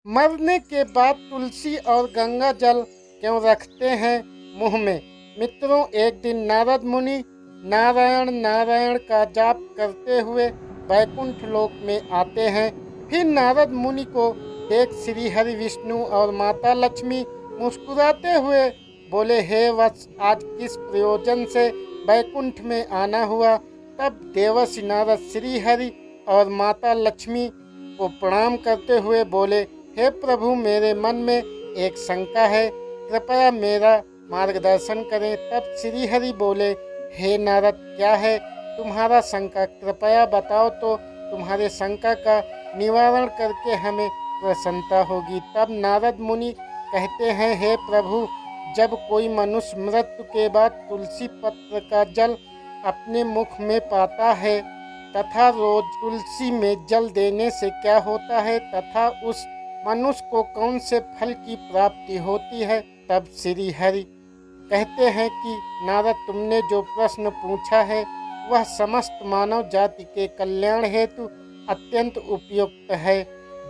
मरने के बाद तुलसी और गंगा जल क्यों रखते हैं मुंह में। मित्रों, एक दिन नारद मुनि नारायण नारायण का जाप करते हुए वैकुंठ लोक में आते हैं। फिर नारद मुनि को देख श्री हरि विष्णु और माता लक्ष्मी मुस्कुराते हुए बोले, हे वत्स, आज किस प्रयोजन से वैकुंठ में आना हुआ। तब देवर्षि नारद श्री हरि और माता लक्ष्मी को प्रणाम करते हुए बोले, हे प्रभु, मेरे मन में एक शंका है, कृपया मेरा मार्गदर्शन करें। तब श्री हरि बोले, हे नारद, क्या है तुम्हारा शंका, कृपया बताओ तो तुम्हारे शंका का निवारण करके हमें प्रसन्नता होगी। तब नारद मुनि कहते हैं, हे प्रभु, जब कोई मनुष्य मृत्यु के बाद तुलसी पत्र का जल अपने मुख में पाता है तथा रोज तुलसी में जल देने से क्या होता है तथा उस मनुष्य को कौन से फल की प्राप्ति होती है। तब श्री हरि कहते हैं कि नारद, तुमने जो प्रश्न पूछा है वह समस्त मानव जाति के कल्याण हेतु अत्यंत उपयुक्त है।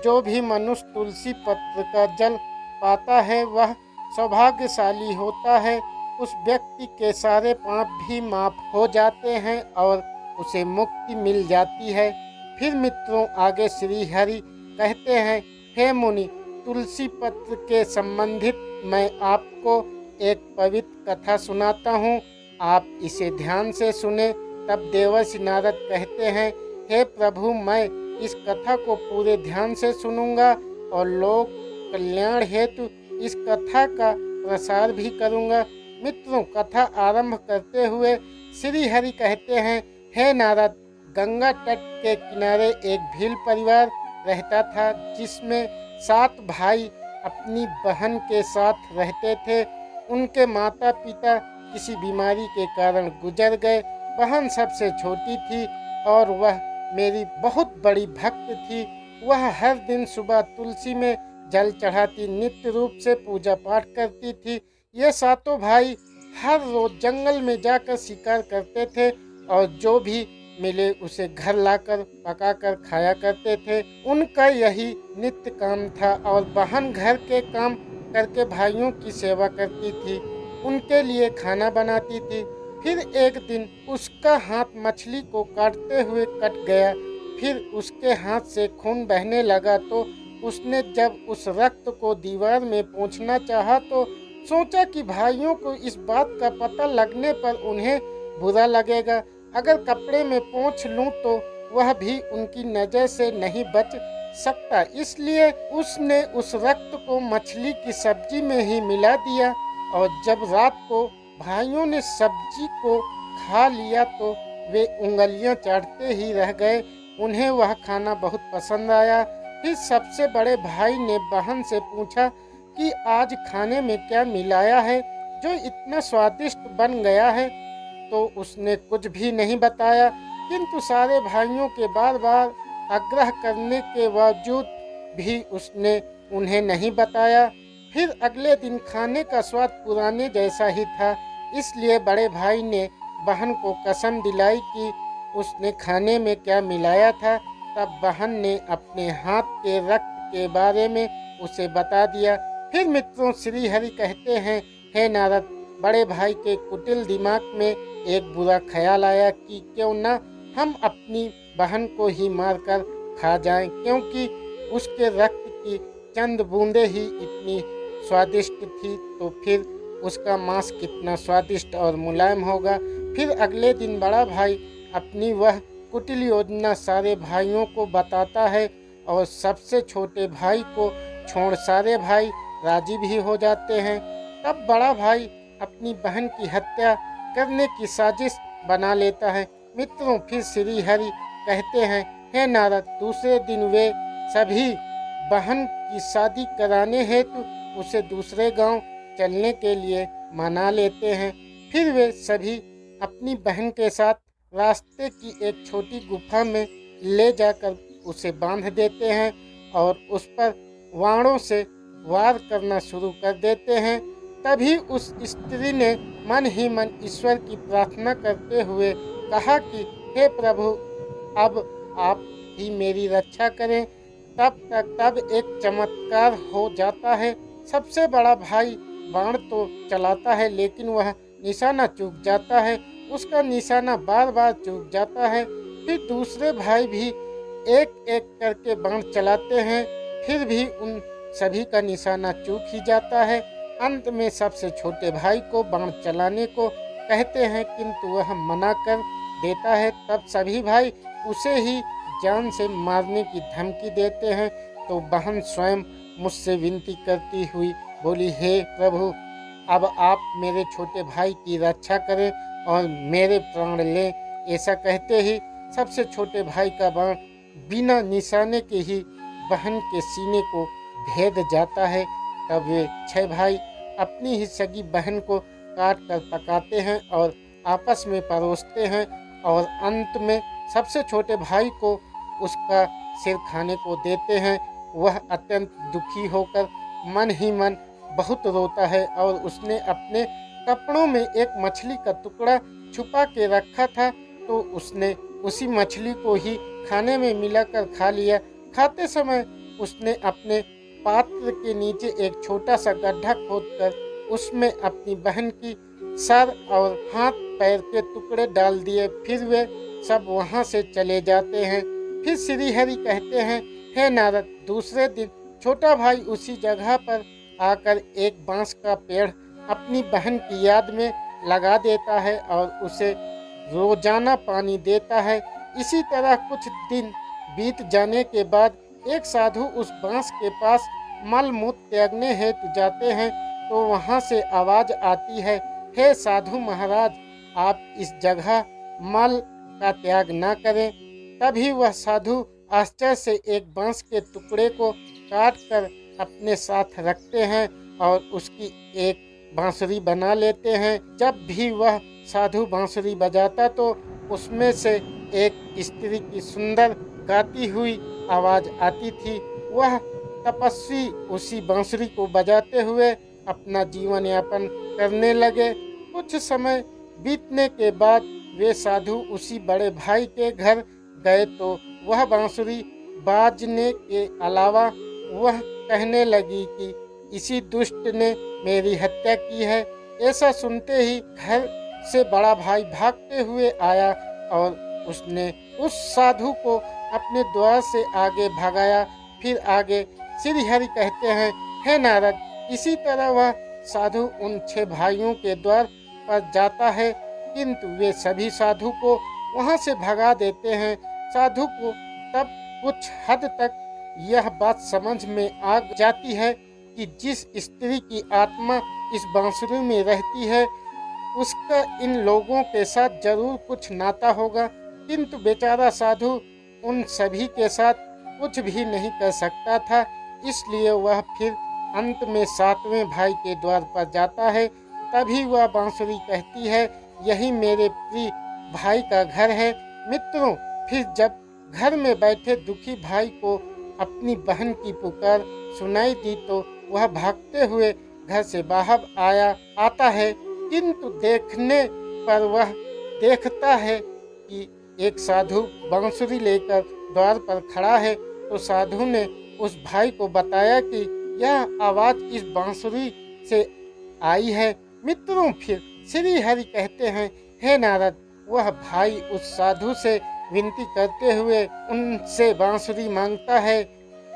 जो भी मनुष्य तुलसी पत्र का जल पाता है वह सौभाग्यशाली होता है। उस व्यक्ति के सारे पाप भी माफ हो जाते हैं और उसे मुक्ति मिल जाती है। फिर मित्रों, आगे श्री हरि कहते हैं, हे मुनि, तुलसी पत्र के संबंधित मैं आपको एक पवित्र कथा सुनाता हूँ, आप इसे ध्यान से सुने। तब देवर्षि नारद कहते हैं, हे प्रभु, मैं इस कथा को पूरे ध्यान से सुनूंगा और लोक कल्याण हेतु इस कथा का प्रसार भी करूंगा। मित्रों, कथा आरंभ करते हुए श्री हरि कहते हैं, हे नारद, गंगा तट के किनारे एक भील परिवार रहता था जिसमें 7 भाई अपनी बहन के साथ रहते थे। उनके माता पिता किसी बीमारी के कारण गुजर गए। बहन सबसे छोटी थी और वह मेरी बहुत बड़ी भक्त थी। वह हर दिन सुबह तुलसी में जल चढ़ाती, नित्य रूप से पूजा पाठ करती थी। ये 7 भाई हर रोज जंगल में जाकर शिकार करते थे और जो भी मिले उसे घर लाकर पकाकर खाया करते थे। उनका यही नित्य काम था और बहन घर के काम करके भाइयों की सेवा करती थी, उनके लिए खाना बनाती थी। फिर एक दिन उसका हाथ मछली को काटते हुए कट गया। फिर उसके हाथ से खून बहने लगा तो उसने जब उस रक्त को दीवार में पोंछना चाहा तो सोचा कि भाइयों को इस बात का पता लगने पर उन्हें बुरा लगेगा। अगर कपड़े में पोंछ लूं तो वह भी उनकी नज़र से नहीं बच सकता। इसलिए उसने उस रक्त को मछली की सब्जी में ही मिला दिया और जब रात को भाइयों ने सब्जी को खा लिया तो वे उंगलियां चाटते ही रह गए। उन्हें वह खाना बहुत पसंद आया। फिर सबसे बड़े भाई ने बहन से पूछा कि आज खाने में क्या मिलाया है जो इतना स्वादिष्ट बन गया है। तो उसने कुछ भी नहीं बताया, किंतु सारे भाइयों के बार बार आग्रह करने के बावजूद भी उसने उन्हें नहीं बताया। फिर अगले दिन खाने का स्वाद पुराने जैसा ही था, इसलिए बड़े भाई ने बहन को कसम दिलाई कि उसने खाने में क्या मिलाया था। तब बहन ने अपने हाथ के रक्त के बारे में उसे बता दिया। फिर मित्रों, श्री हरि कहते हैं, हे नारद, बड़े भाई के कुटिल दिमाग में एक बुरा ख्याल आया कि क्यों न हम अपनी बहन को ही मारकर खा जाएं, क्योंकि उसके रक्त की चंद बूंदें ही इतनी स्वादिष्ट थी, तो फिर उसका मांस कितना स्वादिष्ट और मुलायम होगा। फिर अगले दिन बड़ा भाई अपनी वह कुटिल योजना सारे भाइयों को बताता है और सबसे छोटे भाई को छोड़ सारे भाई राजी भी हो जाते हैं। तब बड़ा भाई अपनी बहन की हत्या करने की साजिश बना लेता है। मित्रों, फिर श्री हरि कहते हैं, हे नारद, दूसरे दिन वे सभी बहन की शादी कराने हेतु उसे दूसरे गांव चलने के लिए मना लेते हैं। फिर वे सभी अपनी बहन के साथ रास्ते की एक छोटी गुफा में ले जाकर उसे बांध देते हैं और उस पर वाणों से वार करना शुरू कर देते हैं। तभी उस स्त्री ने मन ही मन ईश्वर की प्रार्थना करते हुए कहा कि हे प्रभु, अब आप ही मेरी रक्षा करें। तब एक चमत्कार हो जाता है। सबसे बड़ा भाई बाण तो चलाता है लेकिन वह निशाना चूक जाता है। उसका निशाना बार बार चूक जाता है। फिर दूसरे भाई भी एक एक करके बाण चलाते हैं, फिर भी उन सभी का निशाना चूक ही जाता है। अंत में सबसे छोटे भाई को बाण चलाने को कहते हैं किंतु वह मना कर देता है। तब सभी भाई उसे ही जान से मारने की धमकी देते हैं। तो बहन स्वयं मुझसे विनती करती हुई बोली, हे प्रभु, अब आप मेरे छोटे भाई की रक्षा करें और मेरे प्राण लें। ऐसा कहते ही सबसे छोटे भाई का बाण बिना निशाने के ही बहन के सीने को भेद जाता है। तब वे 6 भाई अपनी ही सगी बहन को काट कर पकाते हैं और आपस में परोसते हैं और अंत में सबसे छोटे भाई को उसका सिर खाने को देते हैं। वह अत्यंत दुखी होकर मन ही मन बहुत रोता है और उसने अपने कपड़ों में एक मछली का टुकड़ा छुपा के रखा था, तो उसने उसी मछली को ही खाने में मिलाकर खा लिया। खाते समय उसने अपने पात्र के नीचे एक छोटा सा गड्ढा खोदकर उसमें अपनी बहन की सर और हाथ पैर के टुकड़े डाल दिए। फिर वे सब वहां से चले जाते हैं। फिर श्री हरि कहते हैं, हे नारद, दूसरे दिन छोटा भाई उसी जगह पर आकर एक बांस का पेड़ अपनी बहन की याद में लगा देता है और उसे रोजाना पानी देता है। इसी तरह कुछ दिन बीत जाने के बाद एक साधु उस बांस के पास मल मूत्र त्यागने हेतु जाते हैं। तो वहां से आवाज आती है, हे साधु महाराज, आप इस जगह मल का त्याग न करें। तभी वह साधु आश्चर्य से एक बांस के टुकड़े को काट कर अपने साथ रखते हैं और उसकी एक बांसुरी बना लेते हैं। जब भी वह साधु बांसुरी बजाता तो उसमें से एक स्त्री की सुंदर गाती हुई आवाज आती थी। वह तपस्वी उसी बांसुरी को बजाते हुए अपना जीवन यापन करने लगे। कुछ समय बीतने के बाद वे साधु उसी बड़े भाई के घर गए तो वह बांसुरी बाजने के अलावा वह कहने लगी कि इसी दुष्ट ने मेरी हत्या की है। ऐसा सुनते ही घर से बड़ा भाई भागते हुए आया और उसने उस साधु को अपने द्वार से आगे भगाया। फिर आगे श्री हरि कहते हैं, हे नारद, इसी तरह वह साधु उन 6 भाइयों के द्वार पर जाता है किंतु वे सभी साधु को वहां से भगा देते हैं। साधु को तब कुछ हद तक यह बात समझ में आ जाती है कि जिस स्त्री की आत्मा इस बांसुरी में रहती है उसका इन लोगों के साथ जरूर कुछ नाता होगा, किंतु बेचारा साधु उन सभी के साथ कुछ भी नहीं कर सकता था। इसलिए वह फिर अंत में 7वें भाई के द्वार पर जाता है। तभी वह बांसुरी कहती है, यही मेरे प्रिय भाई का घर है। मित्रों, फिर जब घर में बैठे दुखी भाई को अपनी बहन की पुकार सुनाई दी तो वह भागते हुए घर से बाहर आता है, किंतु देखने पर वह देखता है कि एक साधु बांसुरी लेकर द्वार पर खड़ा है। तो साधु ने उस भाई को बताया कि यह आवाज इस बांसुरी से आई है। मित्रों, फिर श्री हरि कहते हैं, हे नारद, वह भाई उस साधु से विनती करते हुए उनसे बांसुरी मांगता है।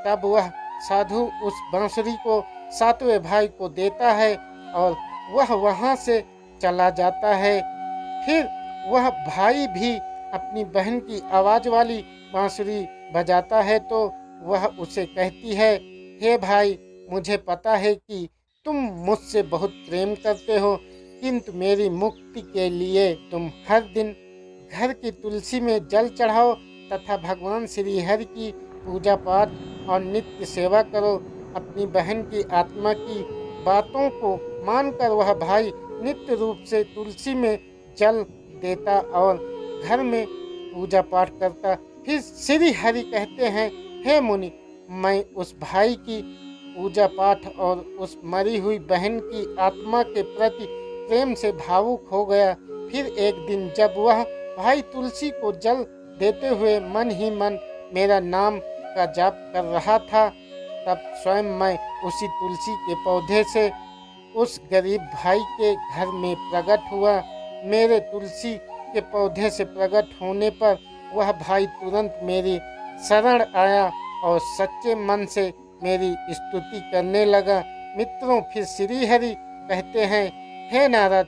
तब वह साधु उस बांसुरी को 7वें भाई को देता है और वह वहां से चला जाता है। फिर वह भाई भी अपनी बहन की आवाज वाली बांसुरी बजाता है तो वह उसे कहती है, हे भाई, मुझे पता है कि तुम मुझसे बहुत प्रेम करते हो, किंतु मेरी मुक्ति के लिए तुम हर दिन घर की तुलसी में जल चढ़ाओ तथा भगवान श्री हरि की पूजा पाठ और नित्य सेवा करो। अपनी बहन की आत्मा की बातों को मानकर वह भाई नित्य रूप से तुलसी में जल देता और घर में पूजा पाठ करता। फिर श्री हरि कहते हैं, हे मुनि, मैं उस भाई की पूजा पाठ और उस मरी हुई बहन की आत्मा के प्रति प्रेम से भावुक हो गया। फिर एक दिन जब वह भाई तुलसी को जल देते हुए मन ही मन मेरा नाम का जाप कर रहा था, तब स्वयं मैं उसी तुलसी के पौधे से उस गरीब भाई के घर में प्रकट हुआ। मेरे तुलसी के पौधे से प्रकट होने पर वह भाई तुरंत मेरी शरण आया और सच्चे मन से मेरी स्तुति करने लगा। मित्रों, फिर श्री हरि कहते हैं, हे नारद,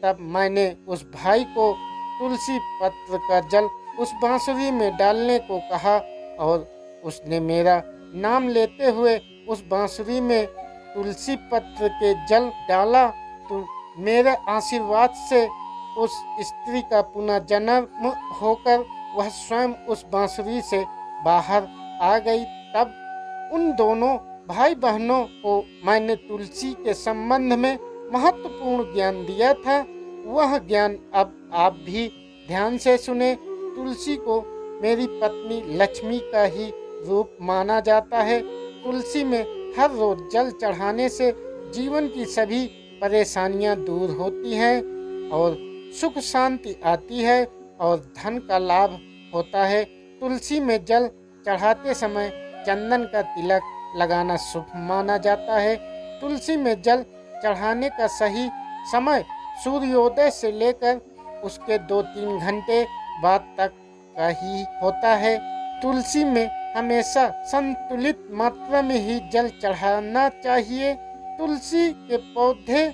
तब मैंने उस भाई को तुलसी पत्र का जल उस बांसुरी में डालने को कहा और उसने मेरा नाम लेते हुए उस बांसुरी में तुलसी पत्र के जल डाला। तो मेरे आशीर्वाद से उस स्त्री का पुनः जन्म होकर वह स्वयं उस बांसुरी से बाहर आ गई। तब उन दोनों भाई बहनों को मैंने तुलसी के संबंध में महत्वपूर्ण ज्ञान दिया था। वह ज्ञान अब आप भी ध्यान से सुने। तुलसी को मेरी पत्नी लक्ष्मी का ही रूप माना जाता है। तुलसी में हर रोज जल चढ़ाने से जीवन की सभी परेशानियां दूर होती हैं और सुख शांति आती है और धन का लाभ होता है। तुलसी में जल चढ़ाते समय चंदन का तिलक लगाना शुभ माना जाता है। तुलसी में जल चढ़ाने का सही समय सूर्योदय से लेकर उसके 2-3 घंटे बाद तक का ही होता है। तुलसी में हमेशा संतुलित मात्रा में ही जल चढ़ाना चाहिए। तुलसी के पौधे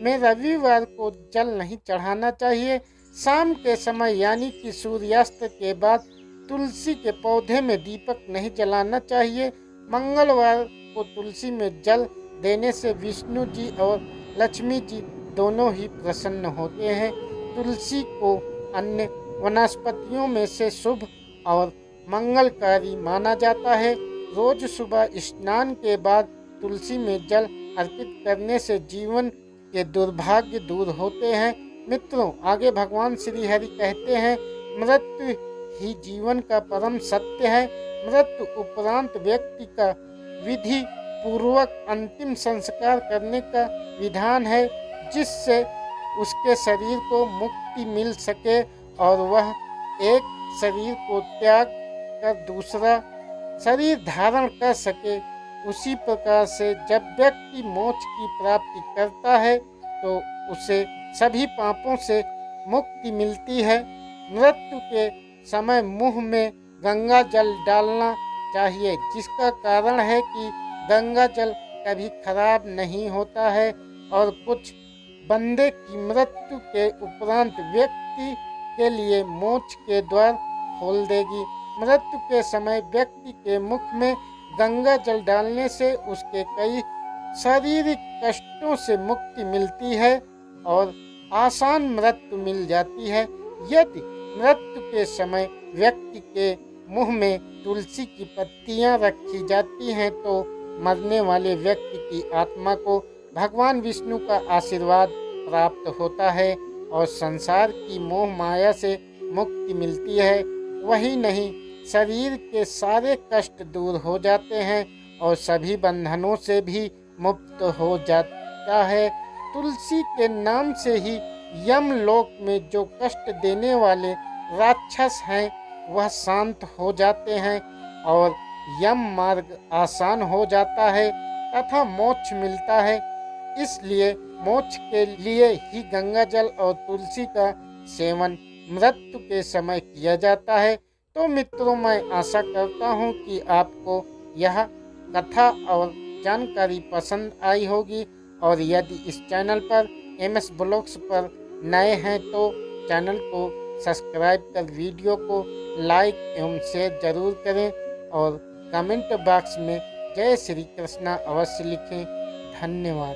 में रविवार को जल नहीं चढ़ाना चाहिए। शाम के समय यानी कि सूर्यास्त के बाद तुलसी के पौधे में दीपक नहीं जलाना चाहिए। मंगलवार को तुलसी में जल देने से विष्णु जी और लक्ष्मी जी दोनों ही प्रसन्न होते हैं। तुलसी को अन्य वनस्पतियों में से शुभ और मंगलकारी माना जाता है। रोज सुबह स्नान के बाद तुलसी में जल अर्पित करने से जीवन के दुर्भाग्य दूर होते हैं। मित्रों, आगे भगवान श्री हरि कहते हैं, मृत्यु ही जीवन का परम सत्य है। मृत्यु उपरांत व्यक्ति का विधि पूर्वक अंतिम संस्कार करने का विधान है, जिससे उसके शरीर को मुक्ति मिल सके और वह एक शरीर को त्याग कर दूसरा शरीर धारण कर सके। उसी प्रकार से जब व्यक्ति मोक्ष की प्राप्ति करता है तो उसे सभी पापों से मुक्ति मिलती है। मृत्यु के समय मुंह में गंगा जल डालना चाहिए, जिसका कारण है कि गंगा जल कभी खराब नहीं होता है और कुछ बंदे की मृत्यु के उपरांत व्यक्ति के लिए मोक्ष के द्वार खोल देगी। मृत्यु के समय व्यक्ति के मुख में गंगा जल डालने से उसके कई शारीरिक कष्टों से मुक्ति मिलती है और आसान मृत्यु मिल जाती है। यदि मृत्यु के समय व्यक्ति के मुंह में तुलसी की पत्तियां रखी जाती हैं तो मरने वाले व्यक्ति की आत्मा को भगवान विष्णु का आशीर्वाद प्राप्त होता है और संसार की मोह माया से मुक्ति मिलती है। वही नहीं, शरीर के सारे कष्ट दूर हो जाते हैं और सभी बंधनों से भी मुक्त हो जाता है। तुलसी के नाम से ही यमलोक में जो कष्ट देने वाले राक्षस हैं वह शांत हो जाते हैं और यम मार्ग आसान हो जाता है तथा मोक्ष मिलता है। इसलिए मोक्ष के लिए ही गंगा जल और तुलसी का सेवन मृत्यु के समय किया जाता है। तो मित्रों, मैं आशा करता हूँ कि आपको यह कथा और जानकारी पसंद आई होगी और यदि इस चैनल पर MS ब्लॉग्स पर नए हैं तो चैनल को सब्सक्राइब कर वीडियो को लाइक एवं शेयर जरूर करें और कमेंट बॉक्स में जय श्री कृष्णा अवश्य लिखें। धन्यवाद।